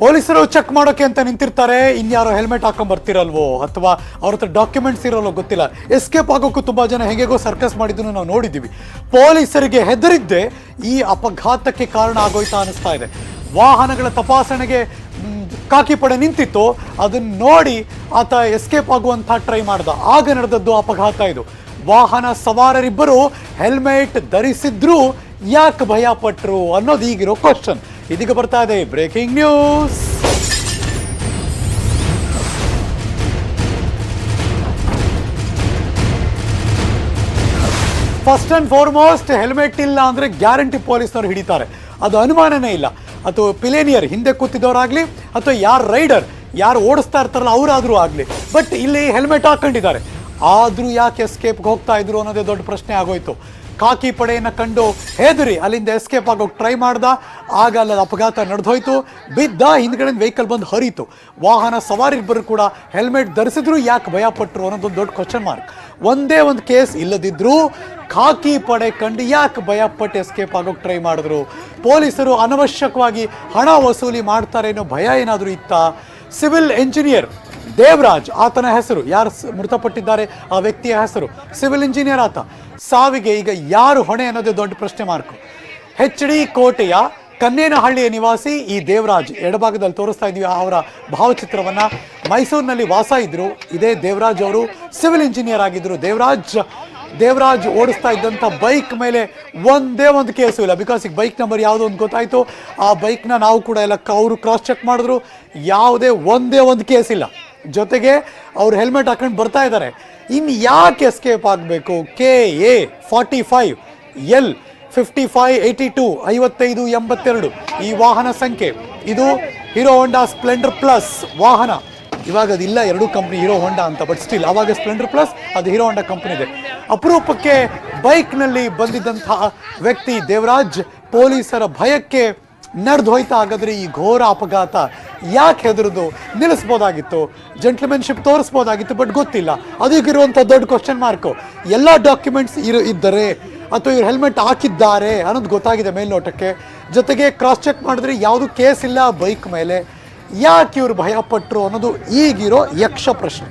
ಪೊಲೀಸರು ಚೆಕ್ ಮಾಡೋಕೆ ಅಂತ ನಿಂತಿರ್ತಾರೆ, ಇನ್ಯಾರೋ ಹೆಲ್ಮೆಟ್ ಹಾಕೊಂಡ್ ಬರ್ತಿರಲ್ವೋ ಅಥವಾ ಅವ್ರ ಹತ್ರ ಡಾಕ್ಯುಮೆಂಟ್ಸ್ ಇರೋಲ್ಲೋ ಗೊತ್ತಿಲ್ಲ. ಎಸ್ಕೇಪ್ ಆಗೋಕ್ಕೂ ತುಂಬಾ ಜನ ಹೇಗೋ ಸರ್ಕಸ್ ಮಾಡಿದ್ದನ್ನು ನಾವು ನೋಡಿದ್ದೀವಿ. ಪೊಲೀಸರಿಗೆ ಹೆದರಿದ್ದೆ ಈ ಅಪಘಾತಕ್ಕೆ ಕಾರಣ ಆಗೋಯ್ತಾ ಅನಿಸ್ತಾ ಇದೆ. ವಾಹನಗಳ ತಪಾಸಣೆಗೆ ಕಾಕಿ ಪಡೆ ನಿಂತಿತ್ತು, ಅದನ್ನ ನೋಡಿ ಆತ ಎಸ್ಕೇಪ್ ಆಗುವಂಥ ಟ್ರೈ ಮಾಡ್ದ. ಆಗ ನಡೆದದ್ದು ಅಪಘಾತ ಇದು. ವಾಹನ ಸವಾರರಿಬ್ಬರು ಹೆಲ್ಮೆಟ್ ಧರಿಸಿದ್ರು ಯಾಕೆ ಭಯ ಪಟ್ರು ಅನ್ನೋದು ಈಗಿರೋ ಕ್ವಶನ್. ಇದೀಗ ಬರ್ತಾ ಇದೆ breaking news. First and foremost, helmet ಇಲ್ಲ ಅಂದ್ರೆ ಗ್ಯಾರಂಟಿ ಪೊಲೀಸ್ನವ್ರು ಹಿಡಿತಾರೆ, ಅದು ಅನುಮಾನನೇ ಇಲ್ಲ. ಅಥವಾ ಪಿಲೇನಿಯರ್ ಹಿಂದೆ ಕೂತಿದ್ದವರಾಗ್ಲಿ ಅಥವಾ ಯಾರು ರೈಡರ್ ಯಾರು ಓಡಿಸ್ತಾ ಇರ್ತಾರಲ್ಲ ಅವರಾದ್ರೂ ಆಗಲಿ. ಬಟ್ ಇಲ್ಲಿ ಹೆಲ್ಮೆಟ್ ಹಾಕೊಂಡಿದ್ದಾರೆ, ಆದ್ರೂ ಯಾಕೆ ಎಸ್ಕೇಪ್ಗೆ ಹೋಗ್ತಾ ಇದ್ರು ಅನ್ನೋದೇ ದೊಡ್ಡ ಪ್ರಶ್ನೆ ಆಗೋಯ್ತು. ಕಾಕಿ ಪಡೆಯನ್ನು ಕಂಡು ಹೆದರಿ ಅಲ್ಲಿಂದ ಎಸ್ಕೇಪ್ ಆಗೋಕೆ ಟ್ರೈ ಮಾಡ್ದ. ಆಗ ಅಲ್ಲದ ಅಪಘಾತ ನಡೆದೋಯ್ತು. ಬಿದ್ದ, ಹಿಂದ್ಗಡೆ ವೆಹಿಕಲ್ ಬಂದು ಹರಿತು. ವಾಹನ ಸವಾರಿಬ್ಬರು ಕೂಡ ಹೆಲ್ಮೆಟ್ ಧರಿಸಿದ್ರು ಯಾಕೆ ಭಯಪಟ್ಟರು ಅನ್ನೋದೊಂದು ದೊಡ್ಡ ಕ್ವಶನ್ ಮಾರ್ಕ್. ಒಂದೇ ಒಂದು ಕೇಸ್ ಇಲ್ಲದಿದ್ರೂ ಖಾಕಿ ಪಡೆ ಕಂಡು ಯಾಕೆ ಭಯಪಟ್ಟು ಎಸ್ಕೇಪ್ ಆಗೋಕೆ ಟ್ರೈ ಮಾಡಿದ್ರು? ಪೊಲೀಸರು ಅನವಶ್ಯಕವಾಗಿ ಹಣ ವಸೂಲಿ ಮಾಡ್ತಾರೆ ಅನ್ನೋ ಭಯ ಏನಾದರೂ ಇತ್ತಾ? ಸಿವಿಲ್ ಎಂಜಿನಿಯರ್ ದೇವರಾಜ್ ಆತನ ಹೆಸರು, ಯಾರು ಮೃತಪಟ್ಟಿದ್ದಾರೆ ಆ ವ್ಯಕ್ತಿಯ ಹೆಸರು ಸಿವಿಲ್ ಇಂಜಿನಿಯರ್. ಆತ ಸಾವಿಗೆ ಈಗ ಯಾರು ಹೊಣೆ ಅನ್ನೋದೇ ದೊಡ್ಡ ಪ್ರಶ್ನೆ ಮಾರ್ಕು. HD ಕೋಟೆಯ ಕನ್ನೇನಹಳ್ಳಿಯ ನಿವಾಸಿ ಈ ದೇವರಾಜ್. ಎಡಭಾಗದಲ್ಲಿ ತೋರಿಸ್ತಾ ಇದೀವಿ ಅವರ ಭಾವಚಿತ್ರವನ್ನ. ಮೈಸೂರಿನಲ್ಲಿ ವಾಸ ಇದ್ರು ಇದೇ ದೇವರಾಜ್. ಅವರು ಸಿವಿಲ್ ಇಂಜಿನಿಯರ್ ಆಗಿದ್ರು. ದೇವರಾಜ್ ಓಡಿಸ್ತಾ ಇದ್ದಂಥ ಬೈಕ್ ಮೇಲೆ ಒಂದೇ ಒಂದು ಕೇಸು ಇಲ್ಲ. ಬಿಕಾಸ್ ಈಗ ಬೈಕ್ ನಂಬರ್ ಯಾವುದೋ ಒಂದು ಗೊತ್ತಾಯಿತು. ಆ ಬೈಕ್ನ ನಾವು ಕೂಡ ಎಲ್ಲ ಅವರು ಕ್ರಾಸ್ ಚೆಕ್ ಮಾಡಿದ್ರು, ಯಾವುದೇ ಒಂದೇ ಒಂದು ಕೇಸ್ ಇಲ್ಲ. ಜೊತೆಗೆ ಅವ್ರು ಹೆಲ್ಮೆಟ್ ಹಾಕೊಂಡು ಬರ್ತಾ ಇದ್ದಾರೆ. ಇನ್ನು ಯಾಕೆ ಎಸ್ಕೇಪ್ ಆಗಬೇಕು? KA 45 L 5582 5582 ಈ ವಾಹನ ಸಂಖ್ಯೆ. ಇದು ಹೀರೋ ಹೋಂಡಾ ಸ್ಪ್ಲೆಂಡರ್ ಪ್ಲಸ್ ವಾಹನ. ಇವಾಗ ಅದಿಲ್ಲ, ಎರಡೂ ಕಂಪ್ನಿ ಹೀರೋ ಹೋಂಡಾ ಅಂತ. ಬಟ್ ಸ್ಟಿಲ್ ಅವಾಗ ಸ್ಪ್ಲೆಂಡರ್ ಪ್ಲಸ್, ಅದು ಹೀರೋ ಹೋಂಡಾ ಕಂಪ್ನಿ ಇದೆ. ಅಪರೂಪಕ್ಕೆ ಬೈಕ್ನಲ್ಲಿ ಬಂದಿದ್ದಂತಹ ವ್ಯಕ್ತಿ ದೇವರಾಜ್ ಪೊಲೀಸರ ಭಯಕ್ಕೆ ನಡೆದು ಹೋಯ್ತಾ. ಹಾಗಾದ್ರೆ ಈ ಘೋರ ಅಪಘಾತ ಯಾಕೆ ಹೆದರದು? ನಿಲ್ಲಿಸ್ಬೋದಾಗಿತ್ತು, ಜೆಂಟ್ಲ್ಮೆನ್ಶಿಪ್ ತೋರಿಸ್ಬೋದಾಗಿತ್ತು, ಬಟ್ ಗೊತ್ತಿಲ್ಲ. ಅದಕ್ಕಿರುವಂಥ ದೊಡ್ಡ ಕ್ವಶನ್ ಮಾರ್ಕು. ಎಲ್ಲ ಡಾಕ್ಯುಮೆಂಟ್ಸ್ ಇದ್ದರೆ ಅಥವಾ ಇವ್ರು ಹೆಲ್ಮೆಟ್ ಹಾಕಿದ್ದಾರೆ ಅನ್ನೋದು ಗೊತ್ತಾಗಿದೆ ಮೇಲ್ನೋಟಕ್ಕೆ. ಜೊತೆಗೆ ಕ್ರಾಸ್ ಚೆಕ್ ಮಾಡಿದ್ರೆ ಯಾವುದು ಕೇಸ್ ಇಲ್ಲ ಬೈಕ್ ಮೇಲೆ. ಯಾಕೆ ಇವ್ರು ಭಯಪಟ್ಟರು ಅನ್ನೋದು ಈಗಿರೋ ಯಕ್ಷ ಪ್ರಶ್ನೆ.